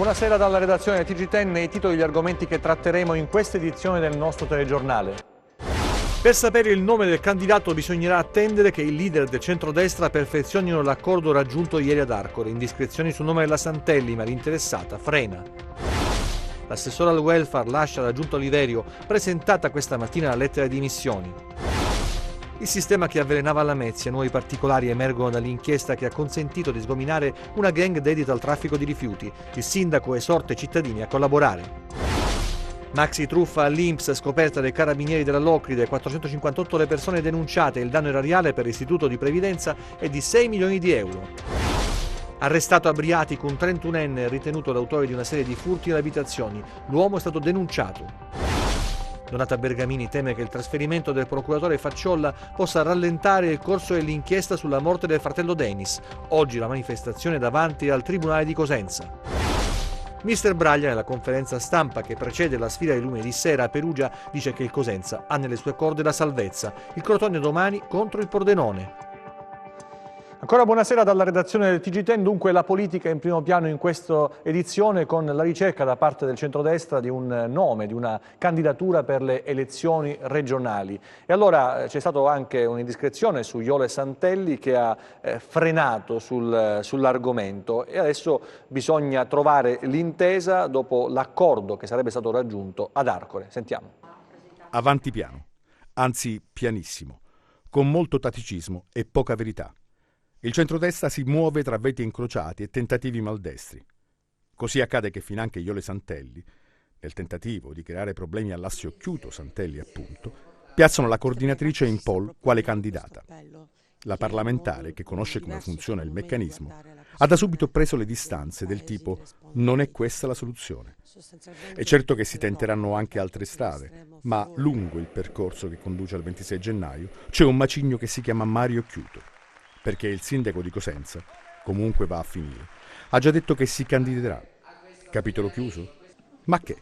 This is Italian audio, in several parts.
Buonasera dalla redazione del TG10, i titoli e gli argomenti che tratteremo in questa edizione del nostro telegiornale. Per sapere il nome del candidato bisognerà attendere che i leader del centrodestra perfezionino l'accordo raggiunto ieri ad Arcore. Indiscrezioni sul nome della Santelli, ma l'interessata frena. L'assessore al welfare lascia la giunta Oliverio, presentata questa mattina la lettera di dimissioni. Il sistema che avvelenava Lamezia, nuovi particolari emergono dall'inchiesta che ha consentito di sgominare una gang dedita al traffico di rifiuti. Il sindaco esorta i cittadini a collaborare. Maxi truffa all'Inps, scoperta dai carabinieri della Locride, 458 le persone denunciate, il danno erariale per l'istituto di previdenza è di 6 milioni di euro. Arrestato a Briatico un 31enne ritenuto l'autore di una serie di furti in abitazioni, l'uomo è stato denunciato. Donata Bergamini teme che il trasferimento del procuratore Facciolla possa rallentare il corso dell'inchiesta sulla morte del fratello Denis. Oggi la manifestazione davanti al Tribunale di Cosenza. Mister Braglia, nella conferenza stampa che precede la sfida di lunedì sera a Perugia, dice che il Cosenza ha nelle sue corde la salvezza. Il Crotone domani contro il Pordenone. Ancora buonasera dalla redazione del TG10, dunque la politica in primo piano in questa edizione con la ricerca da parte del centrodestra di un nome, di una candidatura per le elezioni regionali. E allora c'è stata anche un'indiscrezione su Jole Santelli che ha frenato sull'argomento e adesso bisogna trovare l'intesa dopo l'accordo che sarebbe stato raggiunto ad Arcore. Sentiamo. Avanti piano, anzi pianissimo, con molto tatticismo e poca verità. Il centrodestra si muove tra veti incrociati e tentativi maldestri. Così accade che finanche Jole Santelli, nel tentativo di creare problemi all'asse occhiuto Santelli appunto, piazzano la coordinatrice in poll quale candidata. La parlamentare, che conosce come funziona il meccanismo, ha da subito preso le distanze del tipo «non è questa la soluzione». È certo che si tenteranno anche altre strade, ma lungo il percorso che conduce al 26 gennaio c'è un macigno che si chiama Mario Chiuto. Perché il sindaco di Cosenza, comunque va a finire, ha già detto che si candiderà. Capitolo chiuso? Ma che?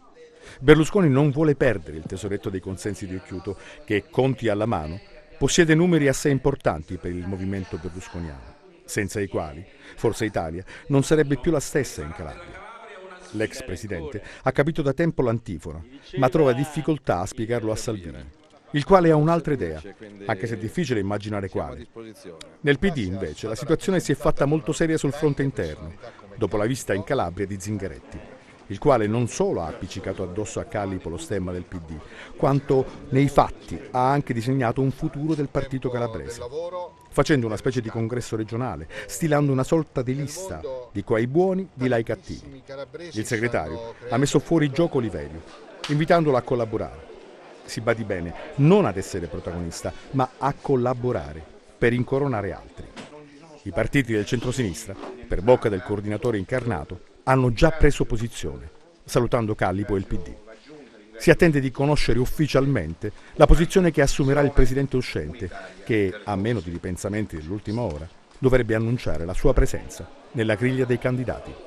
Berlusconi non vuole perdere il tesoretto dei consensi di Occhiuto, che, conti alla mano, possiede numeri assai importanti per il movimento berlusconiano, senza i quali Forza Italia non sarebbe più la stessa in Calabria. L'ex presidente ha capito da tempo l'antifona, ma trova difficoltà a spiegarlo a Salvini, il quale ha un'altra idea, anche se è difficile immaginare quale. Nel PD, invece, la situazione si è fatta molto seria sul fronte interno, dopo la visita in Calabria di Zingaretti, il quale non solo ha appiccicato addosso a Callipo lo stemma del PD, quanto nei fatti ha anche disegnato un futuro del partito calabrese, facendo una specie di congresso regionale, stilando una sorta di lista di qua i buoni, di là i cattivi. Il segretario ha messo fuori gioco Oliverio, invitandolo a collaborare. Si badi bene, non ad essere protagonista, ma a collaborare per incoronare altri. I partiti del centrosinistra, per bocca del coordinatore incarnato, hanno già preso posizione, salutando Callipo e il PD. Si attende di conoscere ufficialmente la posizione che assumerà il presidente uscente, che, a meno di ripensamenti dell'ultima ora, dovrebbe annunciare la sua presenza nella griglia dei candidati.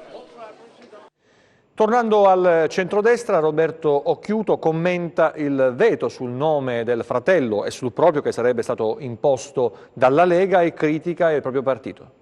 Tornando al centrodestra, Roberto Occhiuto commenta il veto sul nome del fratello e sul proprio che sarebbe stato imposto dalla Lega e critica il proprio partito.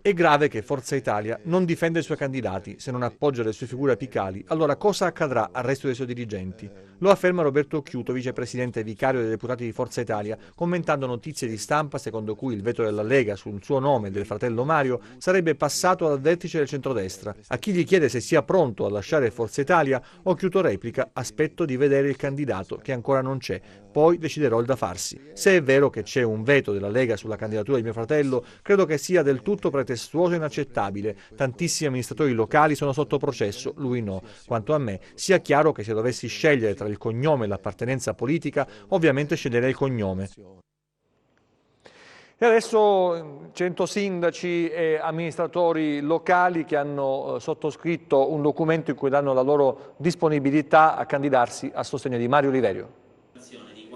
È grave che Forza Italia non difenda i suoi candidati, se non appoggia le sue figure apicali, allora cosa accadrà al resto dei suoi dirigenti? Lo afferma Roberto Occhiuto, vicepresidente vicario dei deputati di Forza Italia, commentando notizie di stampa secondo cui il veto della Lega sul suo nome e del fratello Mario sarebbe passato al vertice del centrodestra. A chi gli chiede se sia pronto a lasciare Forza Italia, Occhiuto replica: aspetto di vedere il candidato che ancora non c'è, poi deciderò il da farsi. Se è vero che c'è un veto della Lega sulla candidatura di mio fratello, credo che sia del tutto pretestuoso e inaccettabile. Tantissimi amministratori locali sono sotto processo, lui no. Quanto a me, sia chiaro che se dovessi scegliere tra il cognome e l'appartenenza politica, ovviamente sceglierei il cognome. E adesso 100 sindaci e amministratori locali che hanno sottoscritto un documento in cui danno la loro disponibilità a candidarsi a sostegno di Mario Oliverio.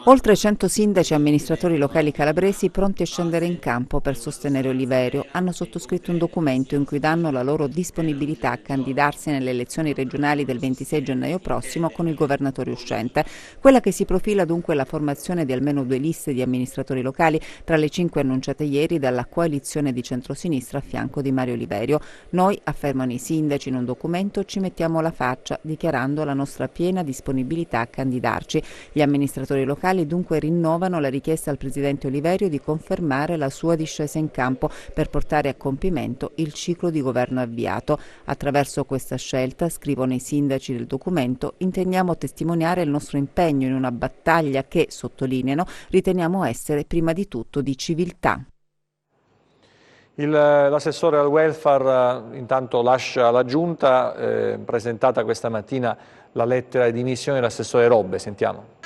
Oltre 100 sindaci e amministratori locali calabresi pronti a scendere in campo per sostenere Oliverio hanno sottoscritto un documento in cui danno la loro disponibilità a candidarsi nelle elezioni regionali del 26 gennaio prossimo con il governatore uscente. Quella che si profila dunque la formazione di almeno 2 liste di amministratori locali tra le 5 annunciate ieri dalla coalizione di centrosinistra a fianco di Mario Oliverio. Noi, affermano i sindaci in un documento, ci mettiamo la faccia dichiarando la nostra piena disponibilità a candidarci. Gli amministratori locali dunque rinnovano la richiesta al presidente Oliverio di confermare la sua discesa in campo per portare a compimento il ciclo di governo avviato. Attraverso questa scelta, scrivono i sindaci del documento, intendiamo testimoniare il nostro impegno in una battaglia che, sottolineano, riteniamo essere prima di tutto di civiltà. L'assessore al welfare intanto lascia la giunta, presentata questa mattina la lettera di dimissioni dell'assessore Robbe, sentiamo.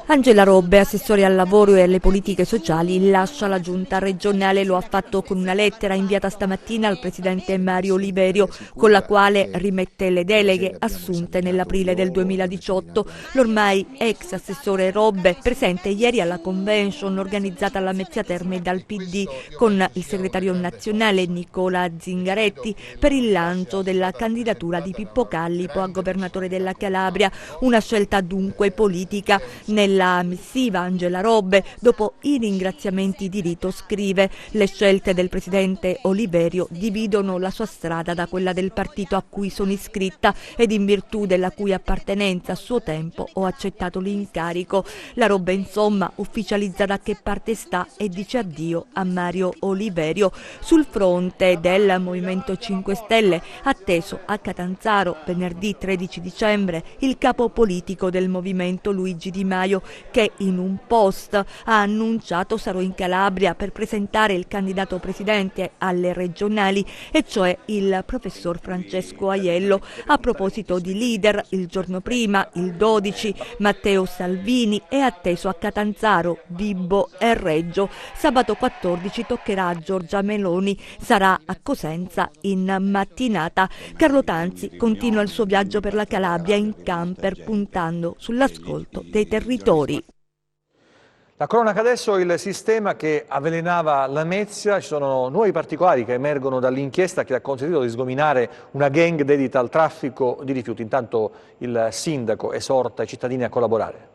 Angela Robbe, assessore al lavoro e alle politiche sociali, lascia la giunta regionale. Lo ha fatto con una lettera inviata stamattina al presidente Mario Oliverio, con la quale rimette le deleghe assunte nell'aprile del 2018. L'ormai ex assessore Robbe, presente ieri alla convention organizzata alla Lamezia Terme dal PD con il segretario nazionale Nicola Zingaretti per il lancio della candidatura di Pippo Callipo a governatore della Calabria. Una scelta dunque politica. Nella missiva Angela Robbe, dopo i ringraziamenti di rito, scrive: le scelte del presidente Oliverio dividono la sua strada da quella del partito a cui sono iscritta ed in virtù della cui appartenenza a suo tempo ho accettato l'incarico. La Robbe insomma ufficializza da che parte sta e dice addio a Mario Oliverio. Sul fronte del Movimento 5 Stelle, atteso a Catanzaro venerdì 13 dicembre, il capo politico del movimento Luigi Di Maio, che in un post ha annunciato: sarò in Calabria per presentare il candidato presidente alle regionali, e cioè il professor Francesco Aiello. A proposito di leader, il giorno prima, il 12, Matteo Salvini è atteso a Catanzaro, Vibo e Reggio. Sabato 14 toccherà a Giorgia Meloni, sarà a Cosenza in mattinata. Carlo Tanzi continua il suo viaggio per la Calabria in camper, puntando sull'ascolto dei territori. La cronaca adesso, il sistema che avvelenava Lamezia. Ci sono nuovi particolari che emergono dall'inchiesta che ha consentito di sgominare una gang dedita al traffico di rifiuti. Intanto il sindaco esorta i cittadini a collaborare.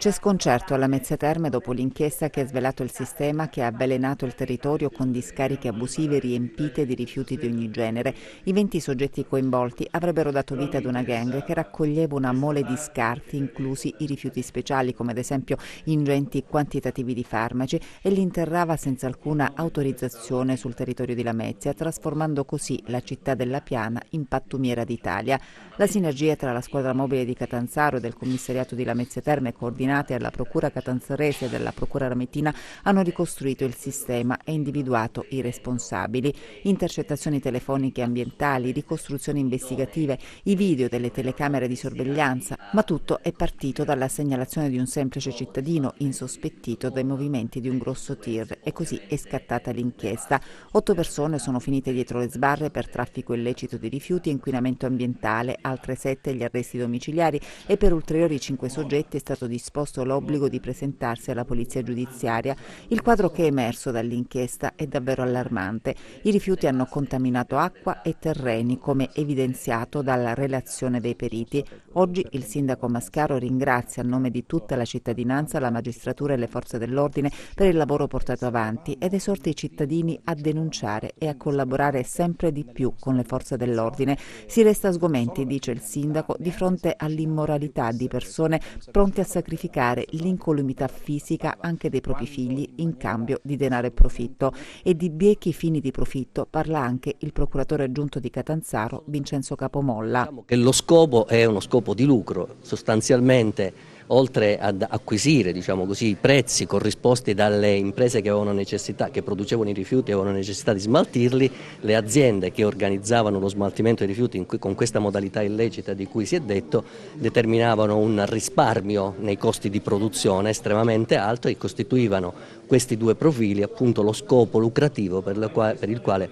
C'è sconcerto alla Lamezia Terme dopo l'inchiesta che ha svelato il sistema che ha avvelenato il territorio con discariche abusive riempite di rifiuti di ogni genere. I 20 soggetti coinvolti avrebbero dato vita ad una gang che raccoglieva una mole di scarti, inclusi i rifiuti speciali come ad esempio ingenti quantitativi di farmaci, e li interrava senza alcuna autorizzazione sul territorio di Lamezia, trasformando così la città della Piana in pattumiera d'Italia. La sinergia tra la squadra mobile di Catanzaro e del commissariato di Lamezia Terme, coordinate alla Procura Catanzarese e della Procura Rametina, hanno ricostruito il sistema e individuato i responsabili. Intercettazioni telefoniche ambientali, ricostruzioni investigative, i video delle telecamere di sorveglianza, ma tutto è partito dalla segnalazione di un semplice cittadino insospettito dai movimenti di un grosso tir, e così è scattata l'inchiesta. 8 persone sono finite dietro le sbarre per traffico illecito di rifiuti e inquinamento ambientale, altre 7 gli arresti domiciliari, e per ulteriori 5 soggetti è stato disposto l'obbligo di presentarsi alla polizia giudiziaria. Il quadro che è emerso dall'inchiesta è davvero allarmante. I rifiuti hanno contaminato acqua e terreni, come evidenziato dalla relazione dei periti. Oggi il sindaco Mascaro ringrazia a nome di tutta la cittadinanza, la magistratura e le forze dell'ordine per il lavoro portato avanti ed esorta i cittadini a denunciare e a collaborare sempre di più con le forze dell'ordine. Si resta sgomenti, dice il sindaco, di fronte all'immoralità di persone pronte a sacrificare l'incolumità fisica anche dei propri figli in cambio di denaro e profitto. E di biechi fini di profitto parla anche il procuratore aggiunto di Catanzaro, Vincenzo Capomolla. Diciamo che lo scopo è uno scopo di lucro, sostanzialmente. Oltre ad acquisire, diciamo così, i prezzi corrisposti dalle imprese che avevano necessità, che producevano i rifiuti e avevano necessità di smaltirli, le aziende che organizzavano lo smaltimento dei rifiuti con questa modalità illecita di cui si è detto, determinavano un risparmio nei costi di produzione estremamente alto e costituivano questi due profili appunto lo scopo lucrativo per il quale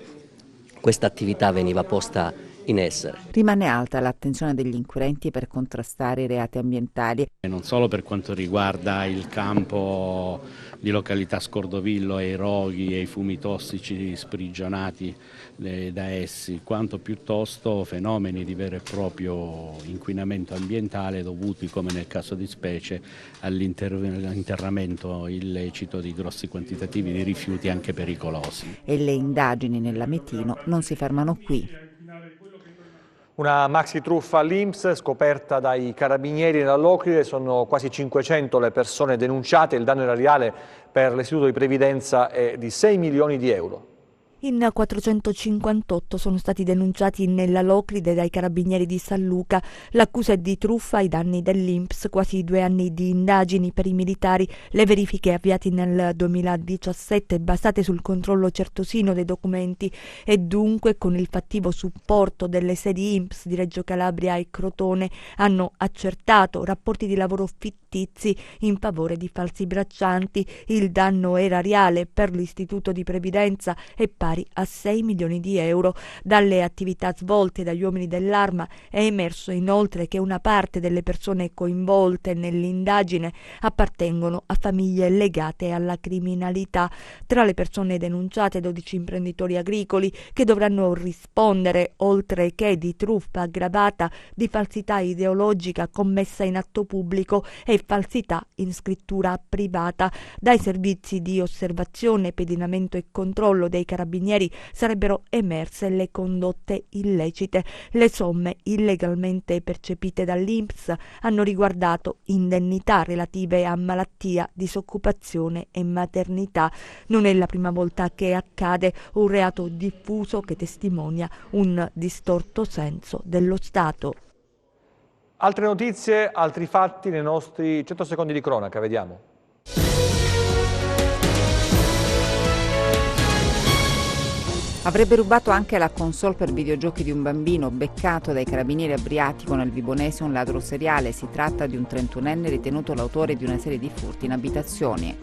questa attività veniva posta in essere. Rimane alta l'attenzione degli inquirenti per contrastare i reati ambientali. E non solo per quanto riguarda il campo di località Scordovillo e i roghi e i fumi tossici sprigionati da essi, quanto piuttosto fenomeni di vero e proprio inquinamento ambientale dovuti, come nel caso di specie, all'interramento illecito di grossi quantitativi di rifiuti anche pericolosi. E le indagini nell'Ametino non si fermano qui. Una maxi truffa all'INPS scoperta dai carabinieri nella Locride, sono quasi 500 le persone denunciate, il danno erariale per l'istituto di previdenza è di 6 milioni di euro. In 458 sono stati denunciati nella Locride dai carabinieri di San Luca. L'accusa è di truffa ai danni dell'INPS, quasi 2 anni di indagini per i militari, le verifiche avviate nel 2017 basate sul controllo certosino dei documenti e dunque con il fattivo supporto delle sedi INPS di Reggio Calabria e Crotone hanno accertato rapporti di lavoro fittizi in favore di falsi braccianti. Il danno erariale per l'istituto di previdenza è pari a 6 milioni di euro. Dalle attività svolte dagli uomini dell'Arma è emerso inoltre che una parte delle persone coinvolte nell'indagine appartengono a famiglie legate alla criminalità. Tra le persone denunciate 12 imprenditori agricoli che dovranno rispondere, oltre che di truffa aggravata, di falsità ideologica commessa in atto pubblico e falsità in scrittura privata. Dai servizi di osservazione, pedinamento e controllo dei carabinieri sarebbero emerse le condotte illecite. Le somme illegalmente percepite dall'INPS hanno riguardato indennità relative a malattia, disoccupazione e maternità. Non è la prima volta che accade, un reato diffuso che testimonia un distorto senso dello Stato. Altre notizie, altri fatti nei nostri 100 secondi di cronaca, vediamo. Avrebbe rubato anche la console per videogiochi di un bambino, beccato dai carabinieri a Briatico nel Vibonese un ladro seriale. Si tratta di un 31enne ritenuto l'autore di una serie di furti in abitazioni.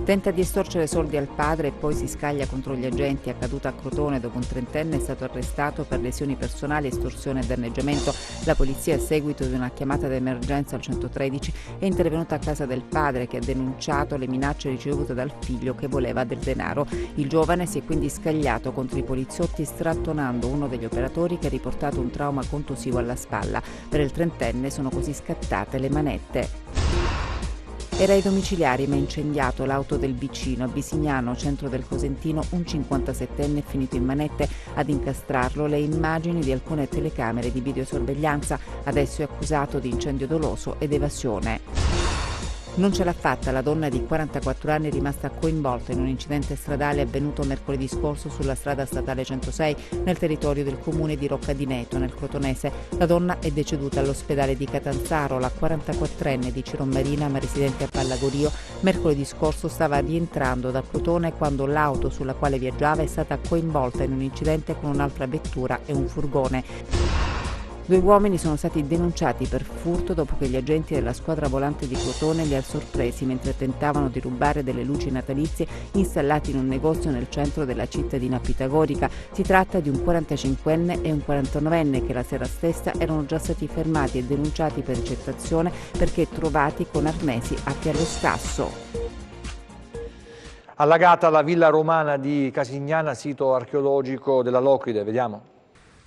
Tenta di estorcere soldi al padre e poi si scaglia contro gli agenti. Accaduta a Crotone, dopo un 30enne è stato arrestato per lesioni personali, estorsione e danneggiamento. La polizia, a seguito di una chiamata d'emergenza al 113, è intervenuta a casa del padre, che ha denunciato le minacce ricevute dal figlio che voleva del denaro. Il giovane si è quindi scagliato contro i poliziotti, strattonando uno degli operatori, che ha riportato un trauma contusivo alla spalla. Per il 30enne sono così scattate le manette. Era ai domiciliari ma incendiato l'auto del vicino. A Bisignano, centro del Cosentino, un 57enne è finito in manette. Ad incastrarlo le immagini di alcune telecamere di videosorveglianza. Adesso è accusato di incendio doloso ed evasione. Non ce l'ha fatta, la donna di 44 anni è rimasta coinvolta in un incidente stradale avvenuto mercoledì scorso sulla strada statale 106 nel territorio del comune di Rocca di Neto, nel Crotonese. La donna è deceduta all'ospedale di Catanzaro. La 44enne di Cirommarina, ma residente a Pallagorio, mercoledì scorso stava rientrando da Crotone quando l'auto sulla quale viaggiava è stata coinvolta in un incidente con un'altra vettura e un furgone. 2 uomini sono stati denunciati per furto dopo che gli agenti della squadra volante di Crotone li ha sorpresi mentre tentavano di rubare delle luci natalizie installate in un negozio nel centro della cittadina pitagorica. Si tratta di un 45enne e un 49enne che la sera stessa erano già stati fermati e denunciati per ricettazione perché trovati con arnesi atti allo scasso. Allagata la villa romana di Casignana, sito archeologico della Locride, vediamo.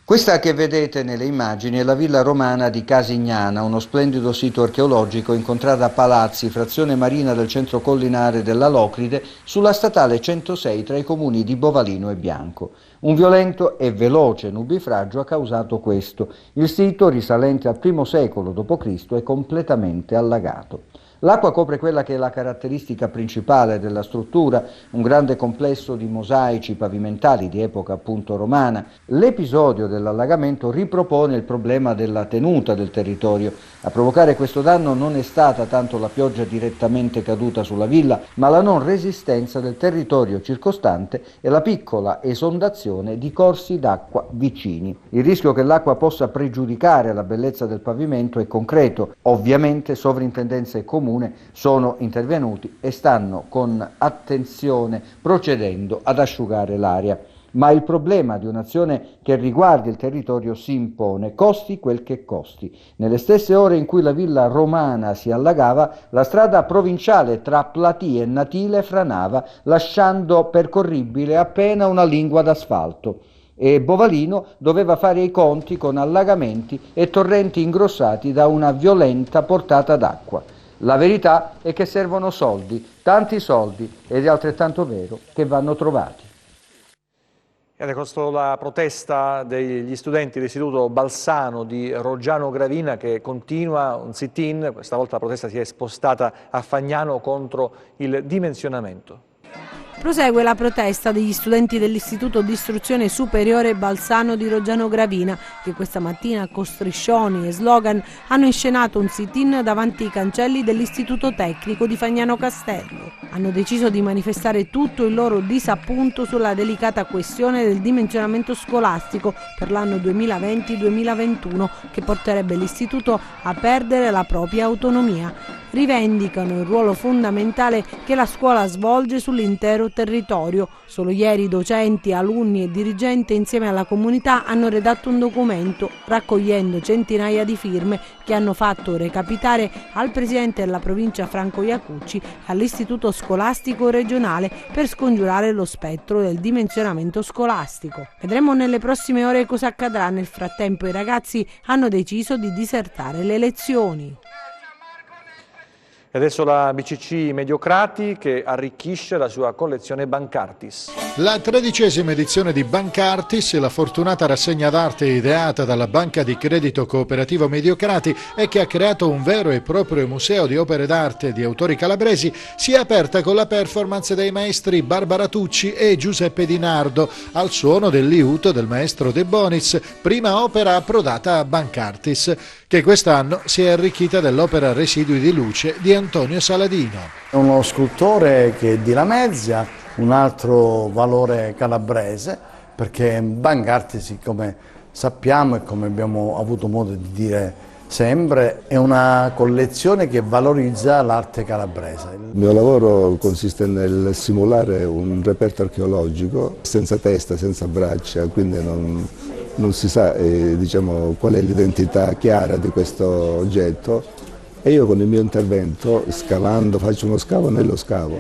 Questa che vedete nelle immagini è la villa romana di Casignana, uno splendido sito archeologico in contrada Palazzi, frazione marina del centro collinare della Locride, sulla statale 106 tra i comuni di Bovalino e Bianco. Un violento e veloce nubifragio ha causato questo. Il sito, risalente al I secolo d.C., è completamente allagato. L'acqua copre quella che è la caratteristica principale della struttura, un grande complesso di mosaici pavimentali di epoca appunto romana. L'episodio dell'allagamento ripropone il problema della tenuta del territorio. A provocare questo danno non è stata tanto la pioggia direttamente caduta sulla villa, ma la non resistenza del territorio circostante e la piccola esondazione di corsi d'acqua vicini. Il rischio che l'acqua possa pregiudicare la bellezza del pavimento è concreto. Ovviamente sovrintendenza e comune sono intervenuti e stanno con attenzione procedendo ad asciugare l'aria. Ma il problema di un'azione che riguardi il territorio si impone, costi quel che costi. Nelle stesse ore in cui la villa romana si allagava, la strada provinciale tra Platì e Natile franava, lasciando percorribile appena una lingua d'asfalto. E Bovalino doveva fare i conti con allagamenti e torrenti ingrossati da una violenta portata d'acqua. La verità è che servono soldi, tanti soldi, ed è altrettanto vero che vanno trovati. Ed è questa la protesta degli studenti dell'Istituto Balsano di Roggiano Gravina che continua un sit-in. Questa volta la protesta si è spostata a Fagnano contro il dimensionamento. Prosegue la protesta degli studenti dell'Istituto di Istruzione Superiore Balsano di Roggiano Gravina, che questa mattina con striscioni e slogan hanno inscenato un sit-in davanti ai cancelli dell'Istituto Tecnico di Fagnano Castello. Hanno deciso di manifestare tutto il loro disappunto sulla delicata questione del dimensionamento scolastico per l'anno 2020-2021 che porterebbe l'istituto a perdere la propria autonomia. Rivendicano il ruolo fondamentale che la scuola svolge sull'intero territorio. Solo ieri docenti, alunni e dirigenti insieme alla comunità hanno redatto un documento raccogliendo centinaia di firme che hanno fatto recapitare al presidente della provincia Franco Iacucci e all'istituto scolastico regionale per scongiurare lo spettro del dimensionamento scolastico. Vedremo nelle prossime ore cosa accadrà. Nel frattempo i ragazzi hanno deciso di disertare le lezioni. E adesso la BCC Mediocrati che arricchisce la sua collezione Bancartis. La 13ª edizione di Bancartis, la fortunata rassegna d'arte ideata dalla Banca di Credito Cooperativo Mediocrati e che ha creato un vero e proprio museo di opere d'arte di autori calabresi, si è aperta con la performance dei maestri Barbara Tucci e Giuseppe Di Nardo al suono del liuto del maestro De Bonis, prima opera approdata a Bancartis, che quest'anno si è arricchita dell'opera Residui di luce di Antonio Saladino. È uno scultore che è di Lamezia, un altro valore calabrese, perché Bancartis, come sappiamo e come abbiamo avuto modo di dire sempre, è una collezione che valorizza l'arte calabrese. Il mio lavoro consiste nel simulare un reperto archeologico senza testa, senza braccia, quindi non si sa diciamo, qual è l'identità chiara di questo oggetto, e io con il mio intervento, scavando, faccio uno scavo nello scavo,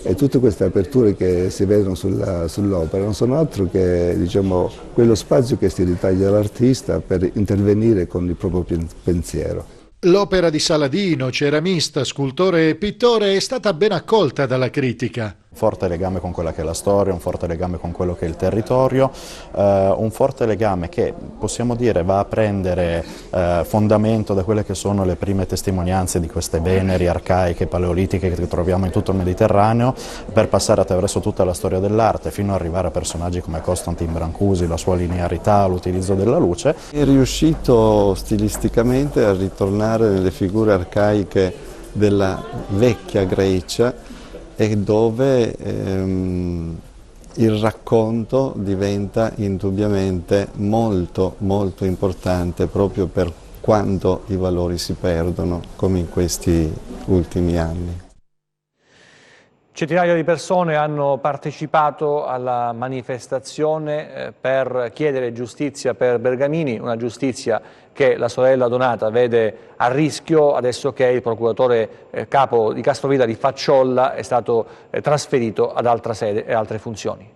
e tutte queste aperture che si vedono sull'opera non sono altro che diciamo, quello spazio che si ritaglia l'artista per intervenire con il proprio pensiero. L'opera di Saladino, ceramista, scultore e pittore, è stata ben accolta dalla critica. Un forte legame con quella che è la storia, un forte legame con quello che è il territorio, un forte legame che possiamo dire va a prendere fondamento da quelle che sono le prime testimonianze di queste veneri arcaiche, paleolitiche che troviamo in tutto il Mediterraneo, per passare attraverso tutta la storia dell'arte fino ad arrivare a personaggi come Costantin Brancusi, la sua linearità, l'utilizzo della luce. È riuscito stilisticamente a ritornare nelle figure arcaiche della vecchia Grecia, e dove il racconto diventa indubbiamente molto molto importante proprio per quando i valori si perdono, come in questi ultimi anni. Centinaia di persone hanno partecipato alla manifestazione per chiedere giustizia per Bergamini, una giustizia che la sorella Donata vede a rischio adesso che il procuratore capo di Castrovillari Facciolla è stato trasferito ad altra sede e altre funzioni.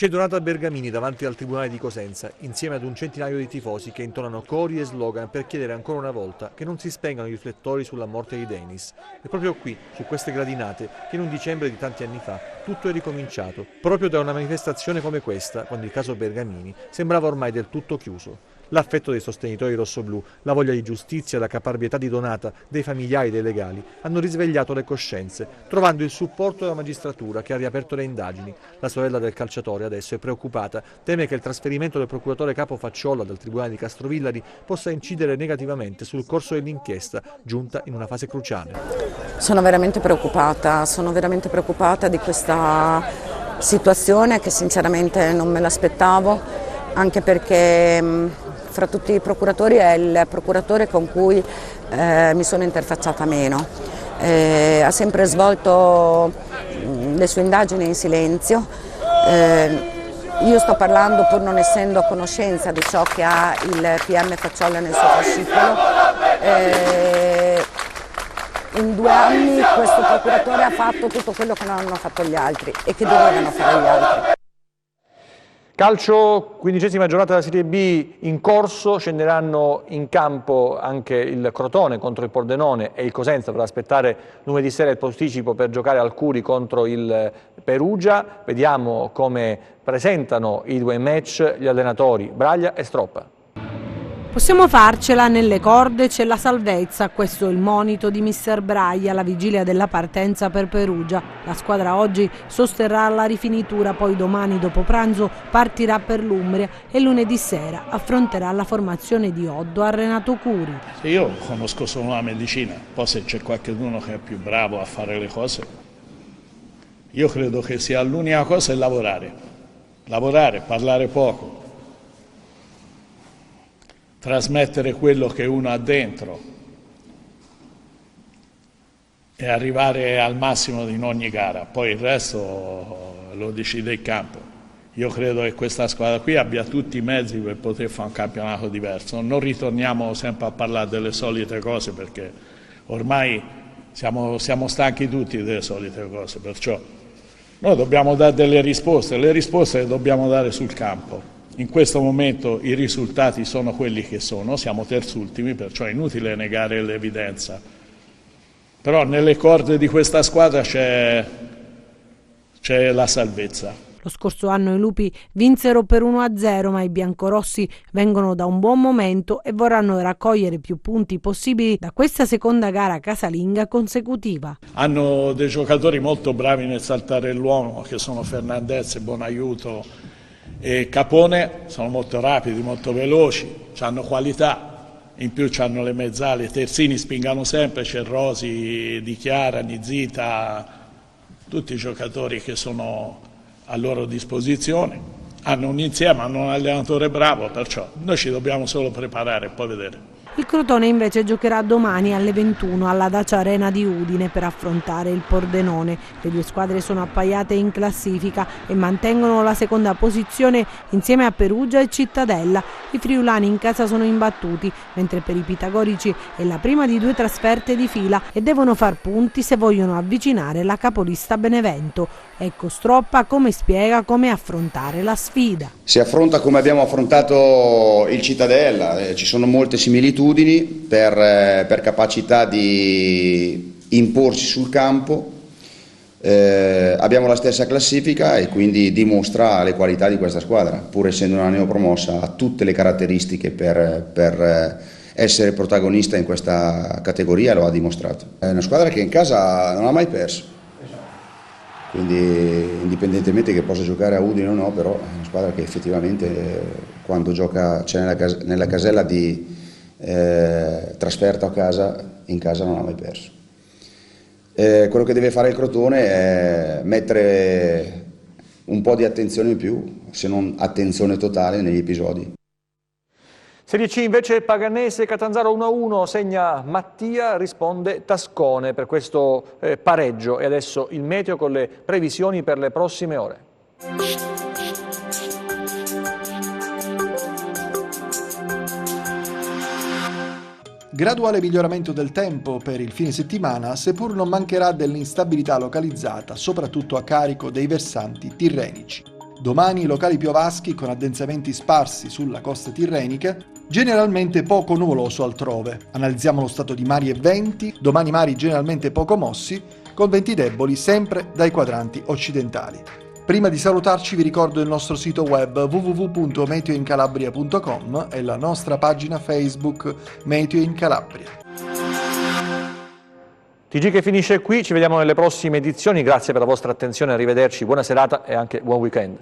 C'è Donata Bergamini davanti al Tribunale di Cosenza, insieme ad un centinaio di tifosi che intonano cori e slogan per chiedere ancora una volta che non si spengano i riflettori sulla morte di Denis. È proprio qui, su queste gradinate, che in un dicembre di tanti anni fa tutto è ricominciato, proprio da una manifestazione come questa, quando il caso Bergamini sembrava ormai del tutto chiuso. L'affetto dei sostenitori rossoblù, la voglia di giustizia, la caparbietà di Donata, dei familiari e dei legali hanno risvegliato le coscienze, trovando il supporto della magistratura che ha riaperto le indagini. La sorella del calciatore adesso è preoccupata, teme che il trasferimento del procuratore capo Facciolla dal Tribunale di Castrovillari possa incidere negativamente sul corso dell'inchiesta, giunta in una fase cruciale. Sono veramente preoccupata di questa situazione che sinceramente non me l'aspettavo, anche perché fra tutti i procuratori è il procuratore con cui mi sono interfacciata meno. ha sempre svolto le sue indagini in silenzio. Io sto parlando pur non essendo a conoscenza di ciò che ha il PM Facciolla nel suo fascicolo. In 2 anni questo procuratore ha fatto tutto quello che non hanno fatto gli altri e che dovevano fare gli altri. Calcio, 15ª giornata della Serie B in corso, scenderanno in campo anche il Crotone contro il Pordenone e il Cosenza per aspettare lunedì sera il posticipo per giocare al Curi contro il Perugia. Vediamo come presentano i 2 match gli allenatori Braglia e Stroppa. Possiamo farcela, nelle corde c'è la salvezza, questo è il monito di mister Braglia alla vigilia della partenza per Perugia. La squadra oggi sosterrà la rifinitura, poi domani dopo pranzo partirà per l'Umbria e lunedì sera affronterà la formazione di Oddo a Renato Curi. Io conosco solo la medicina, poi se c'è qualcuno che è più bravo a fare le cose, io credo che sia l'unica cosa è lavorare, parlare poco. Trasmettere quello che uno ha dentro e arrivare al massimo in ogni gara, poi il resto lo decide il campo. Io credo che questa squadra qui abbia tutti i mezzi per poter fare un campionato diverso. Non ritorniamo sempre a parlare delle solite cose perché ormai siamo stanchi tutti delle solite cose, perciò noi dobbiamo dare delle risposte, le risposte le dobbiamo dare sul campo. In questo momento i risultati sono quelli che sono, siamo terzultimi, perciò è inutile negare l'evidenza. Però nelle corde di questa squadra c'è la salvezza. Lo scorso anno i Lupi vinsero per 1-0, ma i biancorossi vengono da un buon momento e vorranno raccogliere più punti possibili da questa seconda gara casalinga consecutiva. Hanno dei giocatori molto bravi nel saltare l'uomo, che sono Fernandez e Bonaiuto e Capone, sono molto rapidi, molto veloci, hanno qualità, in più hanno le mezzali, terzini spingano sempre, c'è Rosi, Di Chiara, Nizita, tutti i giocatori che sono a loro disposizione, hanno un insieme, hanno un allenatore bravo, perciò noi ci dobbiamo solo preparare e poi vedere. Il Crotone invece giocherà domani alle 21 alla Dacia Arena di Udine per affrontare il Pordenone. Le 2 squadre sono appaiate in classifica e mantengono la seconda posizione insieme a Perugia e Cittadella. I friulani in casa sono imbattuti, mentre per i pitagorici è la prima di 2 trasferte di fila e devono far punti se vogliono avvicinare la capolista Benevento. Ecco Stroppa come spiega come affrontare la sfida. Si affronta come abbiamo affrontato il Cittadella, ci sono molte similitudini per capacità di imporsi sul campo, abbiamo la stessa classifica e quindi dimostra le qualità di questa squadra, pur essendo una neopromossa ha tutte le caratteristiche per essere protagonista in questa categoria, lo ha dimostrato. È una squadra che in casa non ha mai perso. Quindi indipendentemente che possa giocare a Udine o no, però è una squadra che effettivamente quando gioca c'è nella casella di trasferta o casa, in casa non ha mai perso. Quello che deve fare il Crotone è mettere un po' di attenzione in più, se non attenzione totale negli episodi. Serie C invece Paganese Catanzaro 1-1, segna Mattia, risponde Tascone per questo pareggio. E adesso il meteo con le previsioni per le prossime ore. Graduale miglioramento del tempo per il fine settimana, seppur non mancherà dell'instabilità localizzata, soprattutto a carico dei versanti tirrenici. Domani locali piovaschi con addensamenti sparsi sulla costa tirrenica, generalmente poco nuvoloso altrove. Analizziamo lo stato di mari e venti, domani mari generalmente poco mossi, con venti deboli sempre dai quadranti occidentali. Prima di salutarci vi ricordo il nostro sito web www.meteoincalabria.com e la nostra pagina Facebook Meteo in Calabria. TG che finisce qui, ci vediamo nelle prossime edizioni, grazie per la vostra attenzione, arrivederci, buona serata e anche buon weekend.